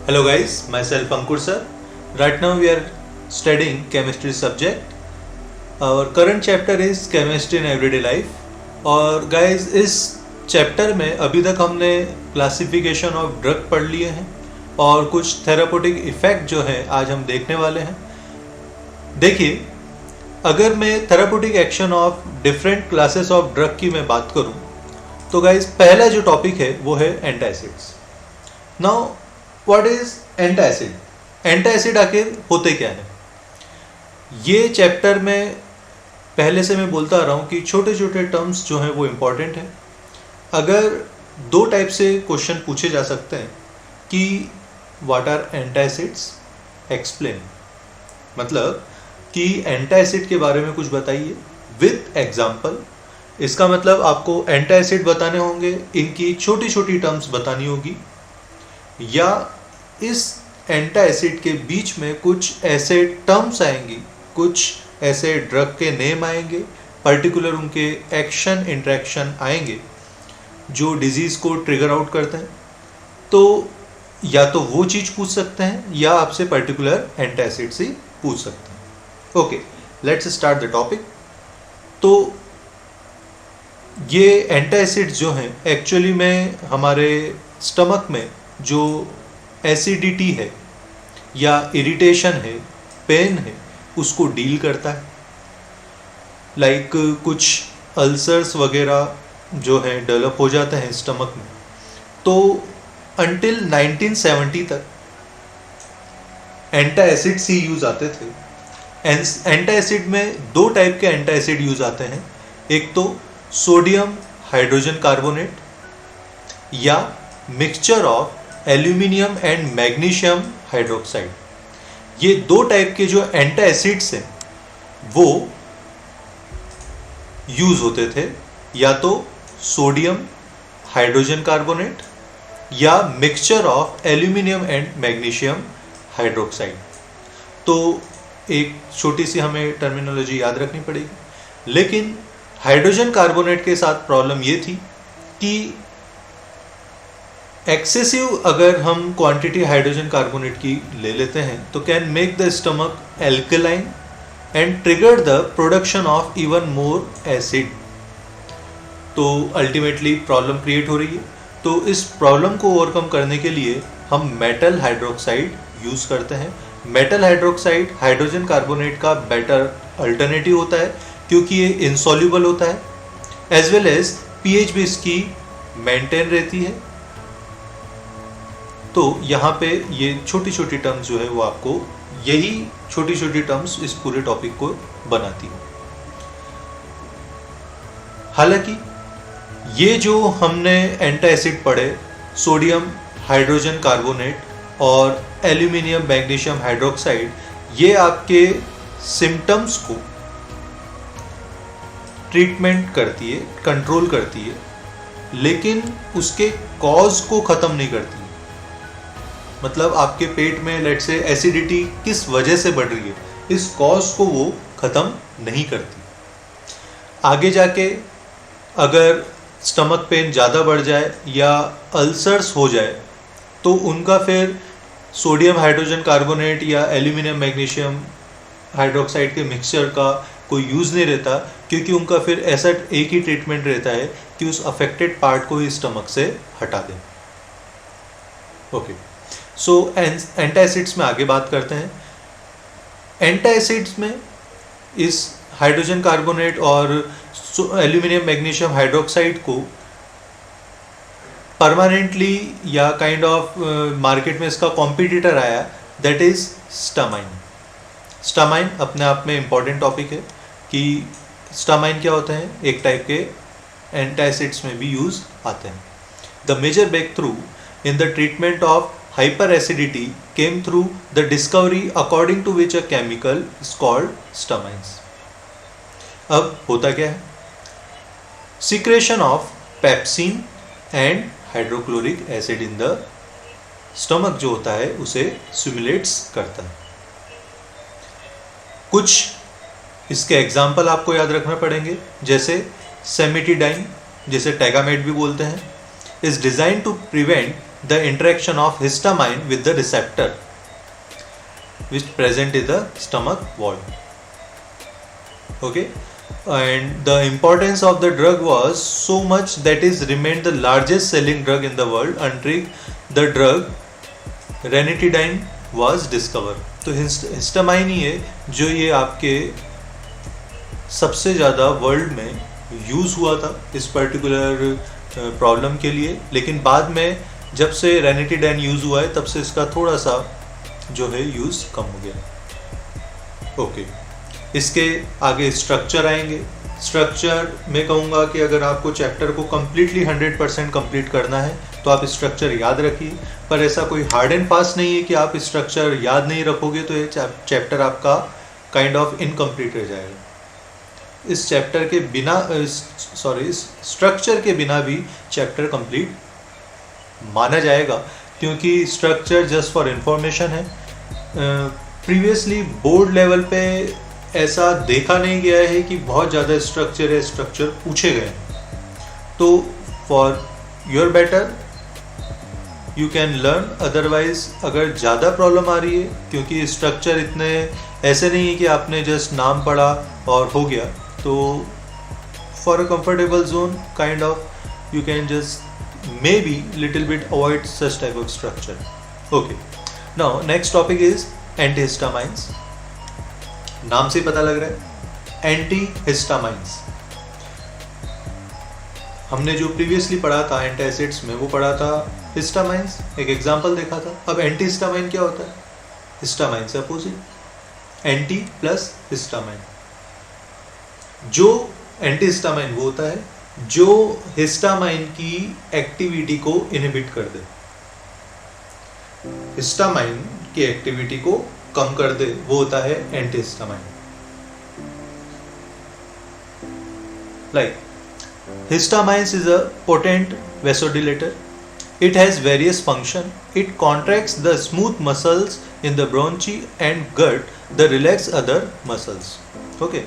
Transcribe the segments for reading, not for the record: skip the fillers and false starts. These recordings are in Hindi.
Hello guys, myself Ankur sir. Right now we are studying chemistry subject. Our current chapter is chemistry in everyday life. और guys इस चैप्टर में अभी तक हमने क्लासिफिकेशन ऑफ ड्रग पढ़ लिए हैं और कुछ थेरापेटिक इफेक्ट जो है आज हम देखने वाले हैं. देखिए, अगर मैं therapeutic action of different classes of drug की मैं बात करूं तो गाइज पहला जो टॉपिक है वो है antacids. Now what is antacid? Antacid आखिर होते क्या है? ये चैप्टर में पहले से मैं बोलता आ रहा हूँ कि छोटे छोटे टर्म्स जो हैं वो इम्पॉर्टेंट हैं. अगर दो टाइप से क्वेश्चन पूछे जा सकते हैं कि व्हाट आर एंटासिड्स, एक्सप्लेन, मतलब कि एंटासिड के बारे में कुछ बताइए विथ एग्जाम्पल. इसका मतलब आपको एंटासिड बताने होंगे, इनकी छोटी छोटी टर्म्स बतानी होगी, या इस एंटासिड के बीच में कुछ ऐसे टर्म्स आएंगी, कुछ ऐसे ड्रग के नेम आएंगे, पर्टिकुलर उनके एक्शन इंटरेक्शन आएंगे जो डिजीज़ को ट्रिगर आउट करते हैं. तो या तो वो चीज़ पूछ सकते हैं या आपसे पर्टिकुलर एंटासिड से पूछ सकते हैं. Okay, let's start the topic. तो ये एंटासिड्स जो हैं एक्चुअली में हमारे स्टमक में जो एसिडिटी है या इरिटेशन है, पेन है, उसको डील करता है. लाइक कुछ अल्सर्स वगैरह जो है डेवलप हो जाते हैं स्टमक में. तो अंटिल 1970 तक एंटासिड्स ही यूज आते थे. एंटासिड में दो टाइप के एंटासिड यूज आते हैं. एक तो सोडियम हाइड्रोजन कार्बोनेट या mixture of aluminium and magnesium hydroxide. ये दो टाइप के जो एंटासिड्स हैं वो यूज होते थे, या तो सोडियम हाइड्रोजन कार्बोनेट या mixture of aluminium and magnesium hydroxide. तो एक छोटी सी हमें टर्मिनोलॉजी याद रखनी पड़ेगी. लेकिन हाइड्रोजन कार्बोनेट के साथ प्रॉब्लम ये थी कि एक्सेसिव अगर हम क्वांटिटी हाइड्रोजन कार्बोनेट की ले लेते हैं तो can make the stomach alkaline and trigger the production of even more acid. तो अल्टीमेटली प्रॉब्लम क्रिएट हो रही है. तो इस प्रॉब्लम को ओवरकम करने के लिए हम मेटल हाइड्रोक्साइड यूज़ करते हैं. मेटल हाइड्रोक्साइड हाइड्रोजन कार्बोनेट का बेटर अल्टरनेटिव होता है क्योंकि ये इनसॉल्युबल होता है, एज वेल एज पीएच भी इसकी मेंटेन रहती है. तो यहाँ पे ये छोटी छोटी टर्म्स जो है वो आपको, यही छोटी छोटी टर्म्स इस पूरे टॉपिक को बनाती है. हालांकि ये जो हमने एंटासिड पढ़े, सोडियम हाइड्रोजन कार्बोनेट और एल्यूमिनियम मैग्नीशियम हाइड्रोक्साइड, ये आपके सिम्टम्स को ट्रीटमेंट करती है, कंट्रोल करती है, लेकिन उसके कॉज को ख़त्म नहीं करती. मतलब आपके पेट में लेट्स से एसिडिटी किस वजह से बढ़ रही है, इस कॉज को वो ख़त्म नहीं करती. आगे जाके अगर स्टमक पेन ज़्यादा बढ़ जाए या अल्सर्स हो जाए तो उनका फिर सोडियम हाइड्रोजन कार्बोनेट या एल्यूमिनियम मैग्नीशियम हाइड्रोक्साइड के मिक्सचर का कोई यूज़ नहीं रहता, क्योंकि उनका फिर ऐसा एक ही ट्रीटमेंट रहता है कि उस अफेक्टेड पार्ट को ही स्टमक से हटा दें. ओके, सो एंटासिड्स में आगे बात करते हैं. एंटासिड्स में इस हाइड्रोजन कार्बोनेट और एल्यूमिनियम मैग्नीशियम हाइड्रोक्साइड को परमानेंटली या काइंड ऑफ मार्केट में इसका कॉम्पिटिटर आया, दैट इज स्टामाइन. स्टामाइन अपने आप में इम्पॉर्टेंट टॉपिक है कि स्टामाइन क्या होता है, एक टाइप के एंटासिड्स में भी यूज आते हैं. The major breakthrough in the treatment of hyperacidity came through the discovery according to which a chemical is called stamines. अब होता क्या है? Secretion of pepsin and hydrochloric acid in the stomach जो होता है उसे stimulates करता है. कुछ इसके एग्जाम्पल आपको याद रखना पड़ेंगे, जैसे सेमिटिडाइन, जैसे टैगामेट भी बोलते हैं, is designed to prevent the interaction of histamine with the receptor which present in the stomach wall. Okay, and the importance of the drug was so much that is remained the largest selling drug in the world until the drug ranitidine was discovered. तो हिस्टामाइन ही है जो ये आपके सबसे ज़्यादा वर्ल्ड में यूज़ हुआ था इस पर्टिकुलर प्रॉब्लम के लिए, लेकिन बाद में जब से रेनिटिडाइन यूज़ हुआ है तब से इसका थोड़ा सा जो है यूज़ कम हो गया। ओके, इसके आगे स्ट्रक्चर आएंगे। स्ट्रक्चर मैं कहूँगा कि अगर आपको चैप्टर को कम्प्लीटली 100% कंप्लीट करना है तो आप स्ट्रक्चर याद रखिए, पर ऐसा कोई हार्ड एंड फास्ट नहीं है कि आप स्ट्रक्चर याद नहीं रखोगे तो ये चैप्टर आपका काइंड ऑफ इनकम्प्लीट रह जाएगा। इस चैप्टर के बिना इस स्ट्रक्चर के बिना भी चैप्टर कंप्लीट माना जाएगा, क्योंकि स्ट्रक्चर जस्ट फॉर इंफॉर्मेशन है। प्रीवियसली बोर्ड लेवल पे ऐसा देखा नहीं गया है कि बहुत ज़्यादा स्ट्रक्चर पूछे गए, तो for your better you can learn. Otherwise अगर ज़्यादा प्रॉब्लम आ रही है, क्योंकि स्ट्रक्चर इतने ऐसे नहीं है कि आपने जस्ट नाम पढ़ा और हो गया, तो for a comfortable zone kind of you can just maybe little bit avoid such type of structure. Okay, now next topic is antihistamines. नाम से पता लग रहा है एंटीहिस्टामाइंस। हमने जो प्रीवियसली पढ़ा था एंटासिड्स में वो पढ़ा था हिस्टामाइंस, एक एग्जांपल देखा था। अब एंटीहिस्टामाइन क्या होता है? हिस्टामाइन से अपोजिट, एंटी प्लस हिस्टामाइन। जो एंटीहिस्टामाइन वो होता है जो हिस्टामाइन की एक्टिविटी को इनहिबिट कर दे, हिस्टामाइन की एक्टिविटी को कम कर दे, वो होता है antihistamine. Like histamines is a potent vasodilator. It has various function. It contracts the smooth muscles in the bronchi and gut the relaxed other muscles, okay,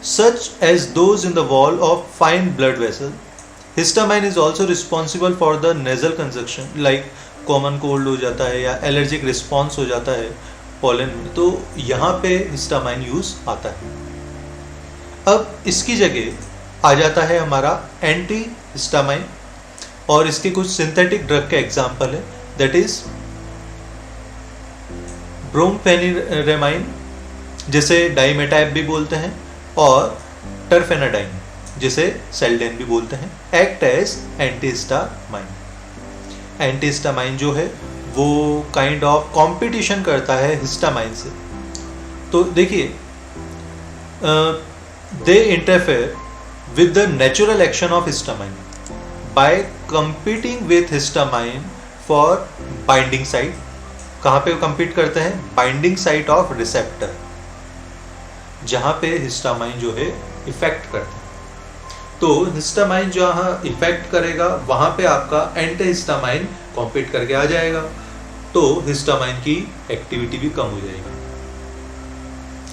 such as those in the wall of fine blood vessel. Histamine is also responsible for the nasal congestion, like common cold हो जाता है या allergic response हो जाता है pollen में, तो यहाँ पे histamine यूज आता है। अब इसकी जगह आ जाता है हमारा एंटी हिस्टामाइन, और इसके कुछ सिंथेटिक ड्रग का एग्जांपल है, दैट इज ब्रोमफेनिरामाइन जिसे डाइमेटाइप भी बोलते हैं, और टरफेनाडाइन जिसे सेल्डेन भी बोलते हैं, एक्ट एज एंटीहिस्टामाइन। एंटीहिस्टामाइन जो है वो काइंड ऑफ कंपटीशन करता है हिस्टामाइन से। तो देखिए, दे interfere with the natural action of histamine by competing with histamine for binding site। कहाँ पे compete करते हैं? Binding site of receptor, जहाँ पे histamine जो है इफेक्ट करता है। तो histamine जहाँ इफेक्ट करेगा वहाँ पे आपका एंटीहिस्टामाइन कॉम्पीट करके आ जाएगा, तो histamine की एक्टिविटी भी कम हो जाएगी।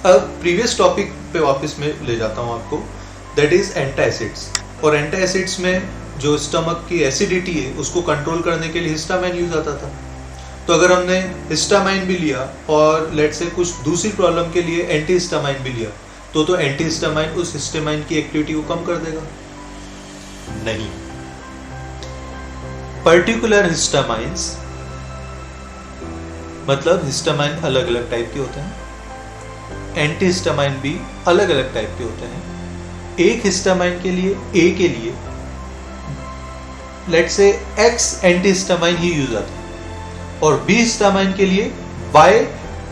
अब प्रीवियस टॉपिक पे वापस मैं ले जाता हूँ आपको, दैट इज एंटासिड्स। और एंटासिड्स में जो स्टमक की एसिडिटी है उसको कंट्रोल करने के लिए हिस्टामाइन यूज आता था। तो अगर हमने हिस्टामाइन भी लिया और लेट से कुछ दूसरी प्रॉब्लम के लिए एंटीहिस्टामाइन भी लिया, तो एंटीहिस्टामाइन उस हिस्टामाइन की एक्टिविटी को कम कर देगा? नहीं। पर्टिकुलर हिस्टामाइंस मतलब हिस्टामाइन अलग अलग टाइप के होते हैं, एंटीहिस्टामाइन भी अलग अलग टाइप के होते हैं। एक हिस्टामाइन के लिए ए के लिए let's say x antihistamine he use आता है, और बी हिस्टामाइन के लिए वाई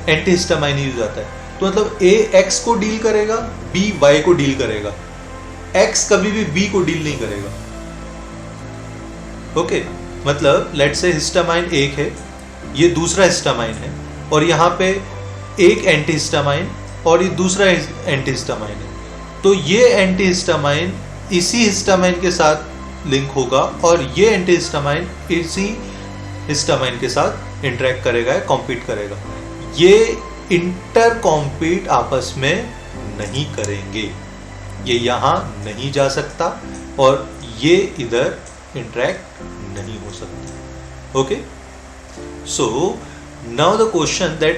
एंटीहिस्टामाइन ही यूज आता है। तो मतलब ए एक्स को डील करेगा, बी वाई को डील करेगा, एक्स कभी भी बी को डील नहीं करेगा। ओके, मतलब लेट्स से हिस्टामाइन एक है, ये दूसरा हिस्टामाइन है, और यहाँ पे एक एंटीहिस्टामाइन और ये दूसरा एंटीहिस्टामाइन है। तो ये एंटीहिस्टामाइन इसी हिस्टामाइन के साथ लिंक होगा और ये एंटीहिस्टामाइन इसी हिस्टामाइन के साथ इंटरेक्ट करेगा या कॉम्पीट करेगा। ये इंटर कॉम्पीट आपस में नहीं करेंगे, ये यहाँ नहीं जा सकता और ये इधर इंटरेक्ट नहीं हो सकता। Okay. So now the question that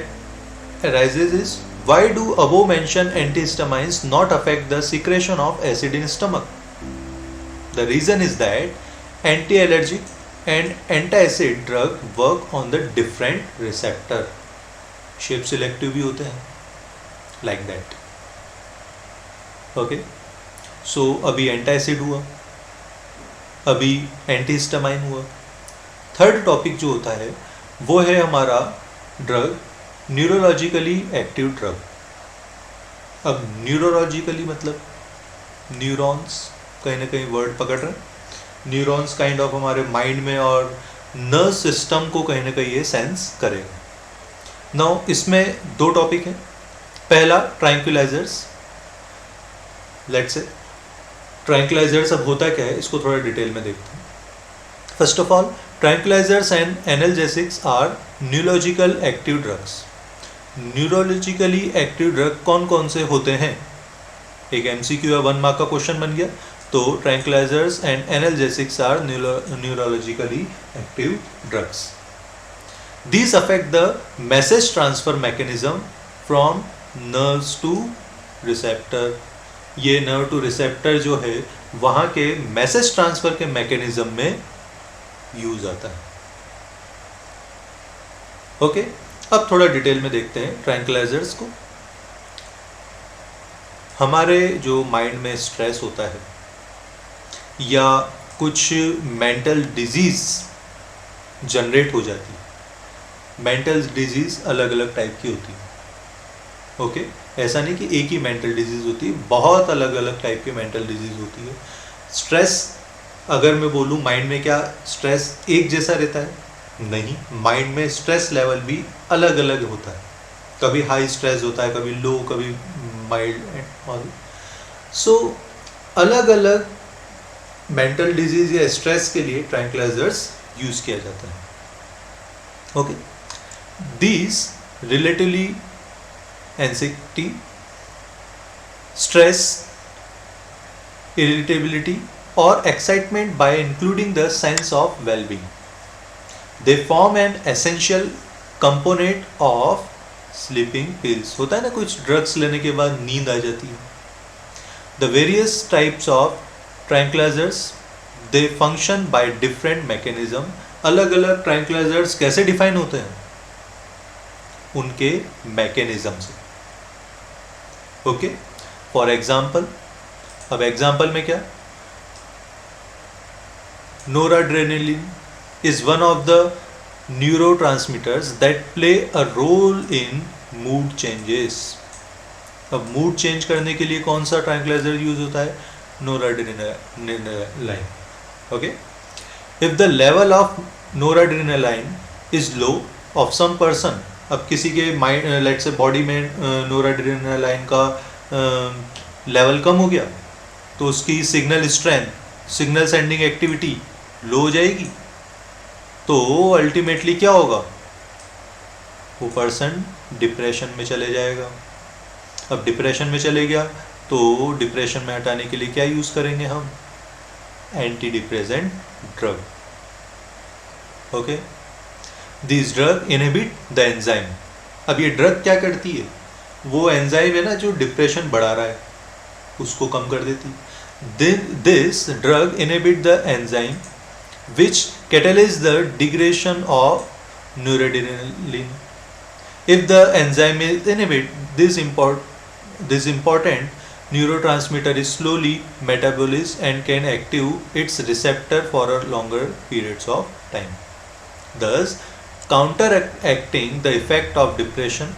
arises is, why do above mentioned antihistamines not affect the secretion of acid in stomach? The reason is that anti-allergic and anti-acid drug work on the different receptor. Shape selective भी होते हैं, लाइक दैट. ओके, सो अभी एंटाइसिड हुआ, अभी एंटीहिस्टामाइन हुआ. थर्ड टॉपिक जो होता है वो है हमारा ड्रग न्यूरोलॉजिकली एक्टिव ड्रग. अब न्यूरोलॉजिकली मतलब न्यूरॉन्स, कहीं ना कहीं वर्ड पकड़ रहे हैं. न्यूरॉन्स काइंड ऑफ हमारे माइंड में और नर्व सिस्टम को कहीं ना कहीं ये सेंस करेगा. नाउ इसमें दो टॉपिक हैं. पहला ट्रैंक्विलाइजर्स. लेट्स से ट्रैंक्विलाइजर्स अब होता क्या है, इसको थोड़ा डिटेल में देखते हैं. First of all, tranquilizers and analgesics are neurological active drugs. Neurologically active drug कौन कौन से होते हैं? एक एमसीक्यू या 1 मार्क का क्वेश्चन बन गया. तो tranquilizers and analgesics are neurologically active drugs. These affect the message transfer mechanism from nerves to receptor. ये nerve to receptor जो है वहाँ के मैसेज ट्रांसफर के मैकेनिज्म में यूज आता है. ओके, अब थोड़ा डिटेल में देखते हैं ट्रैंक्विलाइजर्स को. हमारे जो माइंड में स्ट्रेस होता है या कुछ मेंटल डिजीज जनरेट हो जाती है. मेंटल डिजीज अलग अलग टाइप की होती है. ओके, ऐसा नहीं कि एक ही मेंटल डिजीज होती है, बहुत अलग अलग टाइप की मेंटल डिजीज होती है. स्ट्रेस, अगर मैं बोलूँ माइंड में क्या स्ट्रेस एक जैसा रहता है? नहीं, माइंड में स्ट्रेस लेवल भी अलग अलग होता है. कभी हाई स्ट्रेस होता है, कभी लो, कभी माइल्ड एंड ऑल. सो अलग अलग मेंटल डिजीज या स्ट्रेस के लिए ट्रैंक्विलाइजर्स यूज किया जाता है. Okay, these relatively anxiety, stress, irritability or excitement by including the sense of well-being. They form an essential component of sleeping pills. होता है ना कुछ ड्रग्स लेने के बाद नींद आ जाती है. The various types of tranquilizers, they function by different mechanism. अलग अलग ट्रैंक्विलाइजर्स कैसे डिफाइन होते हैं? उनके मैकेनिज्म से. ओके, फॉर एग्जाम्पल, अब एग्जाम्पल में क्या, noradrenaline is one of the neurotransmitters that play a role in mood changes. अब मूड चेंज करने के लिए कौन सा ट्रैंक्विलाइजर यूज होता है? Noradrenaline. Okay, if the level of noradrenaline is low of some person, अब किसी के माइंड लेट से बॉडी में नोराड्रेनालाइन का लेवल कम हो गया तो उसकी signal strength, signal sending activity low हो जाएगी. तो अल्टीमेटली क्या होगा? वो पर्सन डिप्रेशन में चले जाएगा. अब डिप्रेशन में चले गया तो डिप्रेशन में हटाने के लिए क्या यूज़ करेंगे हम? Anti depressant drug. Okay, this drug inhibit the enzyme. अब ये ड्रग क्या करती है? वो एंजाइम है ना जो डिप्रेशन बढ़ा रहा है उसको कम कर देती. This drug inhibit the enzyme which catalyze the degradation of noradrenaline. If the enzyme is inhibited, this important neurotransmitter is slowly metabolized and can active its receptor for a longer periods of time, thus counteracting the effect of depression.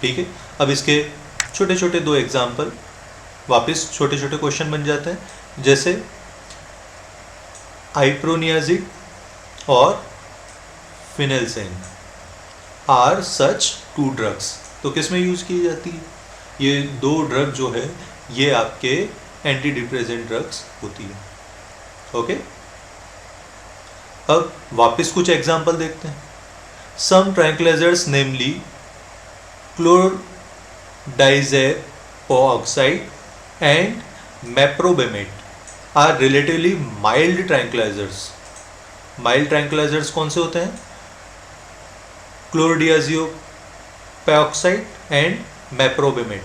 ठीक है, अब इसके छोटे छोटे दो एग्जाम्पल, वापस छोटे छोटे क्वेश्चन बन जाते हैं. जैसे आइप्रोनियाजिड और फिनेल्सेन आर सच टू ड्रग्स. तो किस में यूज की जाती है? ये दो ड्रग जो है ये आपके एंटी डिप्रेसेंट ड्रग्स होती है. ओके, अब वापस कुछ एग्जांपल देखते हैं. Some tranquilizers namely chlordiazepoxide and meprobamate are relatively mild tranquilizers. Mild tranquilizers कौन से होते हैं? Chlordiazepoxide and meprobamate,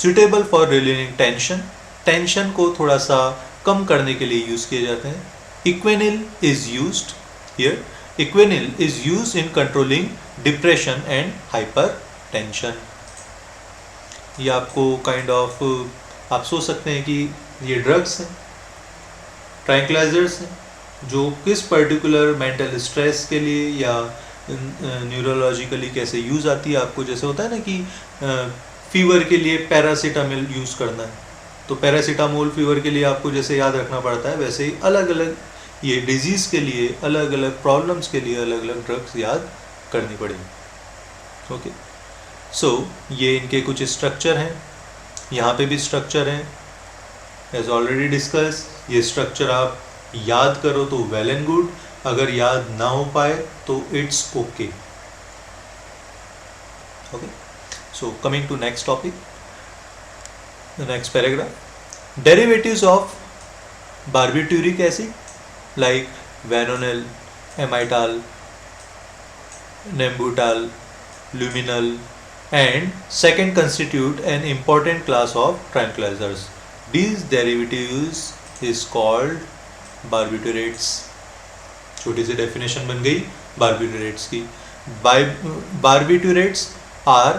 suitable for relieving tension, tension को थोड़ा सा कम करने के लिए यूज़ किए जाते हैं। Equanil is used here, equanil is used in controlling depression and hypertension. ये आपको काइंड ऑफ आप सोच सकते हैं कि ये ड्रग्स हैं, ट्रैंक्विलाइजर्स हैं, जो किस पर्टिकुलर मेंटल स्ट्रेस के लिए या न्यूरोलॉजिकली कैसे यूज़ आती है। आपको जैसे होता है ना कि फीवर के लिए पैरासीटामोल यूज़ करना है, तो पैरासीटामोल फीवर के लिए आपको जैसे याद रखना पड़ता है, वैसे ही अलग अलग ये डिजीज़ के लिए, अलग अलग प्रॉब्लम्स के लिए अलग अलग ड्रग्स याद करनी पड़ेगी। ओके, सो ये इनके कुछ स्ट्रक्चर हैं, यहाँ पे भी स्ट्रक्चर हैं एज ऑलरेडी डिस्कस। ये स्ट्रक्चर आप याद करो तो वेल एंड गुड, अगर याद ना हो पाए तो it's okay. Okay, so coming to next topic, the next paragraph, derivatives of barbituric acid like vanonil, amytal, nembutal, luminol, and second constitute an important class of tranquilizers. These derivatives is called barbiturates. छोटी सी डेफिनेशन बन गई बार्बिट्यूरेट्स की। Barbiturates are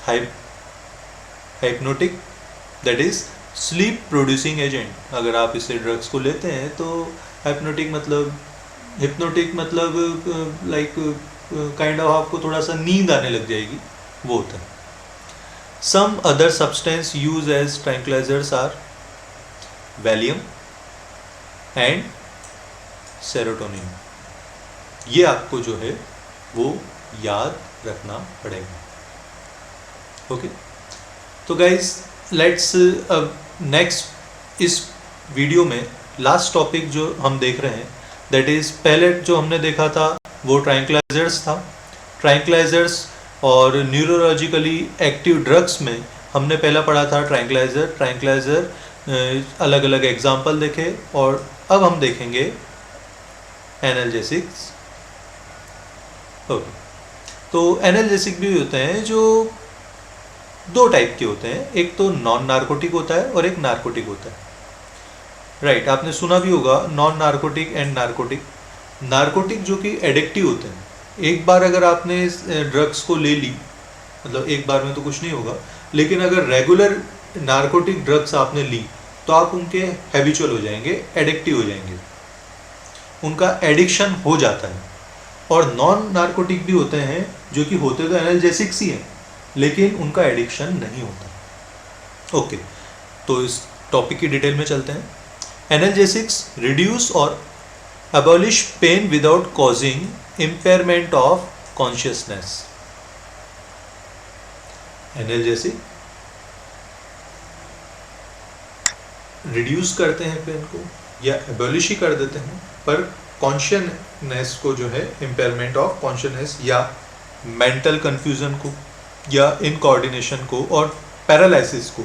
hypnotic, that is sleep producing agent. अगर आप इसे ड्रग्स को लेते हैं तो हिप्नोटिक मतलब लाइक काइंड ऑफ आपको थोड़ा सा नींद आने लग जाएगी, वो होता है। Some other substance use as tranquilizers are Valium and serotonin. ये आपको जो है वो याद रखना पड़ेगा। ओके, तो गाइज लेट्स नेक्स्ट इस वीडियो में लास्ट टॉपिक जो हम देख रहे हैं, दैट इज़ पहले जो हमने देखा था वो ट्रैंक्विलाइजर्स था। ट्रैंक्विलाइजर्स और न्यूरोलॉजिकली एक्टिव ड्रग्स में हमने पहला पढ़ा था ट्रैंक्विलाइजर अलग अलग एग्जाम्पल देखे, और अब हम देखेंगे एनाल्जेसिक्स। ओके, तो एनाल्जेसिक भी होते हैं जो दो टाइप के होते हैं, एक तो नॉन नार्कोटिक होता है और एक नार्कोटिक होता है। राइट, आपने सुना भी होगा non narcotic and narcotic. Narcotic जो कि एडिक्टिव होते हैं, एक बार अगर आपने ड्रग्स को ले ली, मतलब एक बार में तो कुछ नहीं होगा, लेकिन अगर रेगुलर नार्कोटिक ड्रग्स आपने ली तो आप उनके हैबिचुअल हो जाएंगे, एडिक्टिव हो जाएंगे, उनका एडिक्शन हो जाता है। और नॉन नार्कोटिक भी होते हैं जो कि होते तो एनाल्जेसिक्स ही हैं, लेकिन उनका एडिक्शन नहीं होता। ओके, तो इस टॉपिक की डिटेल में चलते हैं। एनाल्जेसिक्स रिड्यूस और abolish pain without causing impairment of consciousness. Analgesic reduce करते हैं पेन को या एबॉलिश ही कर देते हैं, पर कॉन्शियसनेस को जो है, इम्पेयरमेंट ऑफ कॉन्शियसनेस या मेंटल कंफ्यूजन को या इनकोऑर्डिनेशन को और पैरालिसिस को,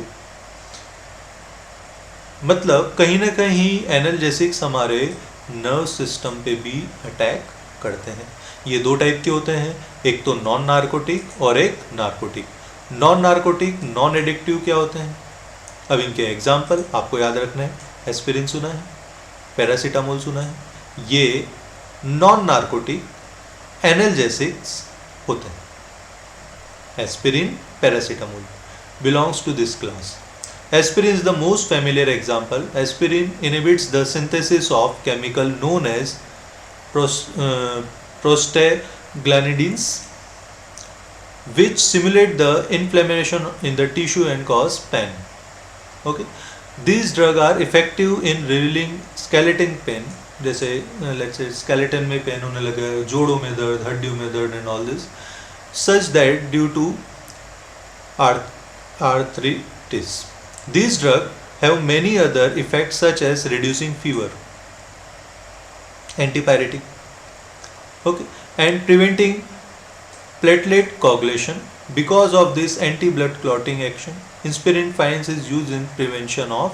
मतलब कहीं ना कहीं एनाल्जेसिक्स हमारे नर्व सिस्टम पे भी अटैक करते हैं। ये दो टाइप के होते हैं, एक तो नॉन नार्कोटिक और एक narcotic. Non narcotic non addictive क्या होते हैं, अब इनके एग्जाम्पल आपको याद रखना है। एस्पिरिन सुना है, पैरासीटामोल सुना है, ये नॉन नार्कोटिक एनाल्जेसिक्स होते हैं। Aspirin, paracetamol belongs to this class. Aspirin is the most familiar example. Aspirin inhibits the synthesis of chemical known as prostaglandins, which simulate the inflammation in the tissue and cause pain. Okay, these drugs are effective in relieving skeleton pain. जैसे let's say skeleton में पेन होने लगा, जोड़ों में दर्द, हड्डियों में दर्द and all this, such that due to arthritis. These drugs have many other effects such as reducing fever, antipyretic, okay, and preventing platelet coagulation. Because of this anti-blood clotting action, aspirin finds is used in prevention of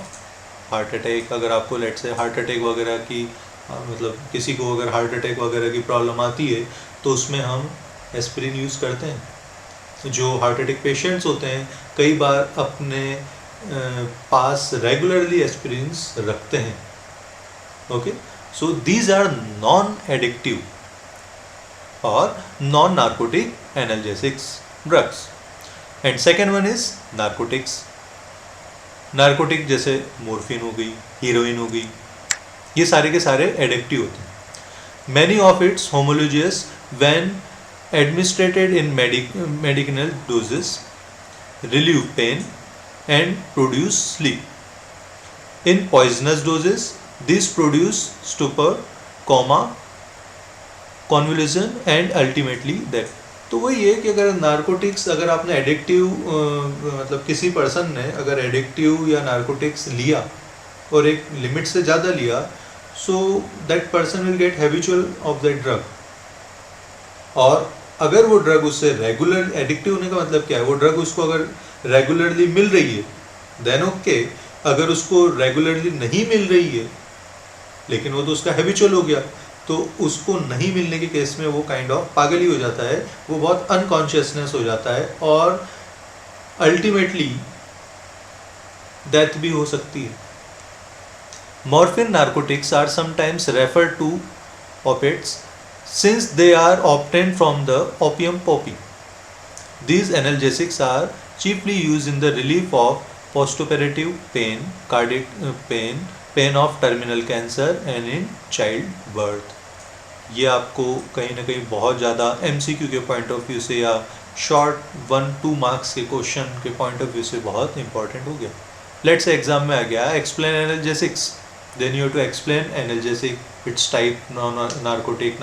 heart attack. अगर आपको let's say heart attack वगैरह की मतलब किसी को अगर हार्ट अटैक वगैरह की प्रॉब्लम आती है तो उसमें हम एस्पिरिन यूज़ करते हैं। जो हार्ट अटैक पेशेंट्स होते हैं कई बार अपने पास रेगुलरली एस्पिरिन रखते हैं। Okay, so these are non addictive और non narcotic analgesics drugs. And second one is narcotics. Narcotic जैसे मोर्फिन हो गई, हीरोइन हो गई, ये सारे के सारे एडिक्टिव होते हैं। Many of its homologues when administered in medical doses, relieve pain and produce sleep. In poisonous doses this produce stupor, coma, convulsion and ultimately death. तो वही है कि अगर नार्कोटिक्स, अगर आपने एडिक्टिव मतलब किसी पर्सन ने अगर एडिक्टिव या नार्कोटिक्स लिया और एक लिमिट से ज़्यादा लिया, so that person will get habitual of that drug. और अगर वो ड्रग उससे रेगुलर, एडिक्टिव होने का मतलब क्या है, वो ड्रग उसको अगर रेगुलरली मिल रही है देन ओके। अगर उसको रेगुलरली नहीं मिल रही है लेकिन वो तो उसका हैबिचुअल हो गया, तो उसको नहीं मिलने के केस में वो काइंड ऑफ पागल ही हो जाता है, वो बहुत अनकॉन्शियसनेस हो जाता है और अल्टीमेटली डेथ भी हो सकती है। Morphine narcotics are sometimes referred to opiates since they are obtained from the opium poppy. These analgesics are chiefly used in the relief of postoperative pain, cardiac pain, pain of terminal cancer and in childbirth. ये आपको कहीं ना कहीं बहुत ज़्यादा MCQ के पॉइंट ऑफ व्यू से या शॉर्ट 1-2 मार्क्स के क्वेश्चन के पॉइंट ऑफ व्यू से बहुत इंपॉर्टेंट हो गया। लेट्स से एग्जाम में आ गया explain analgesics, then you have to explain analgesic, it's type, non narcotic,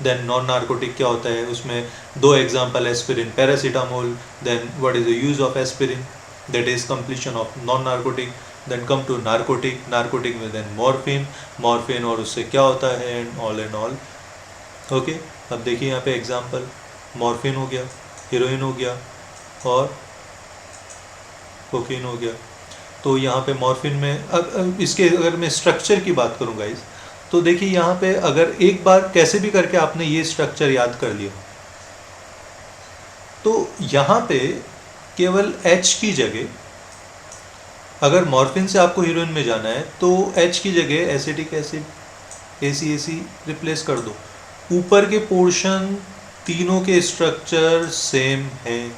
then non narcotic क्या होता है, उसमें 2 example aspirin, paracetamol, then what is the use of aspirin, that is completion of non narcotic, then come to narcotic में देन मॉर्फिन और उससे क्या होता है एंड ऑल। ओके, अब देखिए यहाँ पे एग्जाम्पल, मॉर्फिन हो गया, हीरोइन हो गया और कोकीन हो गया। तो यहाँ पे मॉर्फिन में अब इसके अगर मैं स्ट्रक्चर की बात करूँ गाइस, तो देखिए यहाँ पे अगर एक बार कैसे भी करके आपने ये स्ट्रक्चर याद कर लिया, तो यहाँ पे केवल H की जगह, अगर मॉर्फिन से आपको हीरोइन में जाना है तो H की जगह एसिटिक एसिड ACAC रिप्लेस कर दो। ऊपर के पोर्शन तीनों के स्ट्रक्चर सेम हैं,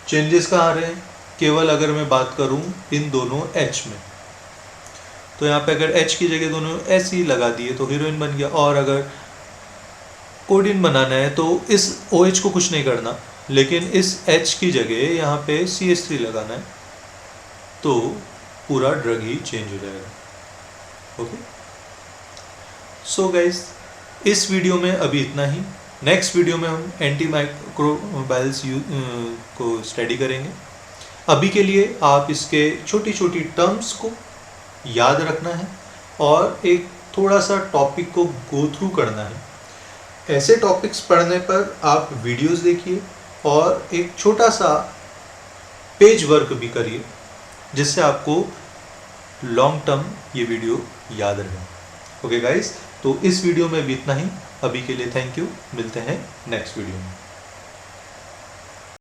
चेंजेस कहाँ आ रहे हैं, केवल अगर मैं बात करूं इन दोनों H में, तो यहाँ पे अगर H की जगह दोनों S ही लगा दिए तो हीरोइन बन गया। और अगर कोडीन बनाना है तो इस OH को कुछ नहीं करना, लेकिन इस H की जगह यहाँ पे CH3 लगाना है, तो पूरा ड्रग ही चेंज हो जाएगा। ओके, सो गाइस इस वीडियो में अभी इतना ही। नेक्स्ट वीडियो में हम एंटीमाइक्रोबाइल्स को स्टडी करेंगे। अभी के लिए आप इसके छोटी छोटी टर्म्स को याद रखना है और एक थोड़ा सा टॉपिक को गो थ्रू करना है। ऐसे टॉपिक्स पढ़ने पर आप वीडियोस देखिए और एक छोटा सा पेज वर्क भी करिए, जिससे आपको लॉन्ग टर्म ये वीडियो याद रहे। ओके गाइस, तो इस वीडियो में भी इतना ही। अभी के लिए थैंक यू, मिलते हैं नेक्स्ट वीडियो में।